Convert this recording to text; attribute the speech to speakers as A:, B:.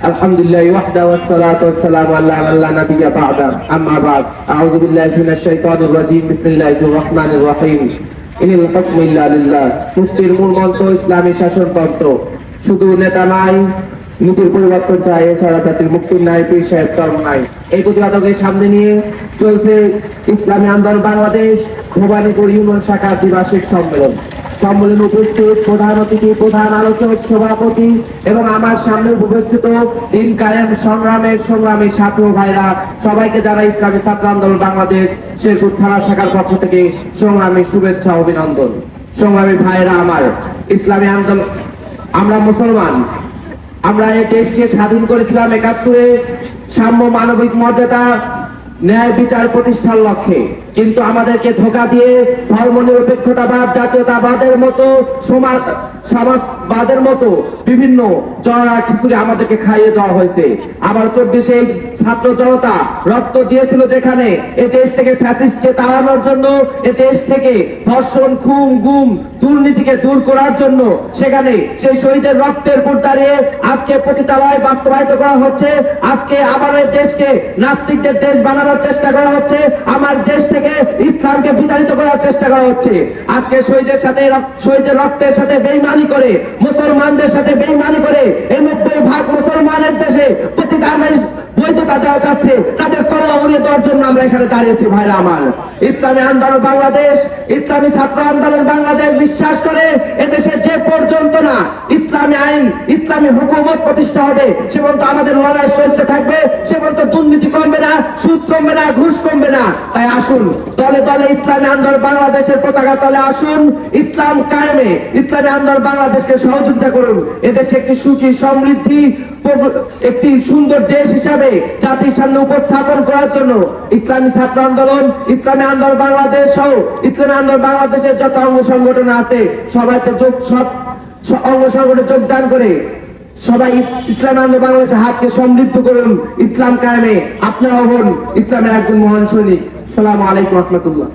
A: আলহামদুলিল্লাহি ওয়াহদা ওয়াস সালাতু ওয়াস সালামু আলা মান লা নাবিয়্যা বা'দা আম্মা বা'দ আউযু বিল্লাহি মিনাশ শাইতানির রাজীম বিসমিল্লাহির রহমানির রহিম ইনিল হুকমু ইল্লা লিল্লাহ। মুক্তির মূল মন্ত্র ইসলামী শাসনতন্ত্র। শুধু নেতা নাই, নীতির পরিবর্তন চাই, এছাড়া জাতির মুক্তির নাই, পীর সাহেব চরম নাই। এই প্রতিবাদকে সামনে নিয়ে চলছে ইসলামী আন্দোলন বাংলাদেশ ভবানীপুর ইউনিয়ন শাখার দ্বিবার্ষিক সম্মেলন। সম্মেলনে উপস্থিত প্রধান অতিথি, প্রধান আলোচক, সভাপতি এবং আমার সামনে উপস্থিত দিন কায়েম সংগ্রামী ছাত্র ভাইরা, সবাইকে জানাই ইসলামী ছাত্র আন্দোলন বাংলাদেশ শেরপুর থানা শাখার পক্ষ থেকে সংগ্রামী শুভেচ্ছা অভিনন্দন। সংগ্রামী ভাইরা আমার, ইসলামী আন্দোলন, আমরা মুসলমান, আমরা এই দেশকে স্বাধীন করেছিলাম ৭১-এ সাম্য, মানবিক মর্যাদা, ন্যায় বিচার প্রতিষ্ঠার লক্ষ্যে। কিন্তু আমাদেরকে ধোঁকা দিয়ে ধর্মনিরপেক্ষতাবাদ, জাতীয়তাবাদের মতো, সমাজবাদের মতো বিভিন্ন জড়া খিচুড়ি আমাদেরকে খাইয়ে দেওয়া হয়েছে। আবার ২৪-এ ছাত্র জনতা রক্ত দিয়েছিল, যেখানে এ দেশ থেকে ফ্যাসিস্টকে তাড়ানোর জন্য, এ দেশ থেকে ধর্ষণ, খুন, গুম, দুর্নীতিকে দূর করার জন্য, সেখানে সেই শহীদের রক্তের উপর দাঁড়িয়ে আজকে পতিতালয় বাস্তবায়িত করা হচ্ছে। আজকে আবার এই দেশকে নাস্তিকদের দেশ বানানোর চেষ্টা করা হচ্ছে। আমার দেশ থেকে ইসলামকে বিতাড়িত করার চেষ্টা করা হচ্ছে। আজকে শহীদের রক্তের সাথে বেইমানি করে, মুসলমানদের সাথে বেইমানি করে, এই ৯০% মুসলমানের দেশে প্রতিদানের বৈধতা যারা চাচ্ছে তাদের কলম উড়িয়ে দেওয়ার জন্য আমরা এখানে দাঁড়িয়েছি। ভাইরা আমার, ইসলামী আন্দোলন বাংলাদেশ, ইসলামী ছাত্র আন্দোলন বাংলাদেশ বিশ্বাস করে এদেশে যে পর্যন্ত না ইসলামী আইন, ইসলামী হুকুমত প্রতিষ্ঠা হবে, সে পর্যন্ত আমাদের লড়াই চলতে থাকবে। সে পর্যন্ত দুর্নীতি কমবে না, সুদ কমবে না, ঘুষ কমবে না। তাই আসুন, দলে দলে ইসলামী আন্দোলন বাংলাদেশের পতাকা তলে আসুন, ইসলাম কায়েমে ইসলামী আন্দোলন বাংলাদেশকে সহযোগিতা করুন। এদেশকে একটি সুখী, সমৃদ্ধি, একটি সুন্দর দেশ হিসাবে জাতির সামনে উপস্থাপন করার জন্য ইসলামী ছাত্র আন্দোলন, ইসলামী আন্দোলন বাংলাদেশ সহ ইসলামী আন্দোলন বাংলাদেশের যত অঙ্গ সংগঠন আছে সবাই সব অঙ্গ সংগঠনে যোগদান করে সবাই ইসলামী আন্দোলন বাংলাদেশের হাতকে সমৃদ্ধ করুন। ইসলাম কায়েমে আপনারাও হন ইসলামের একজন মহান সৈনিক। আসসালামু আলাইকুম ওয়া রাহমাতুল্লাহ।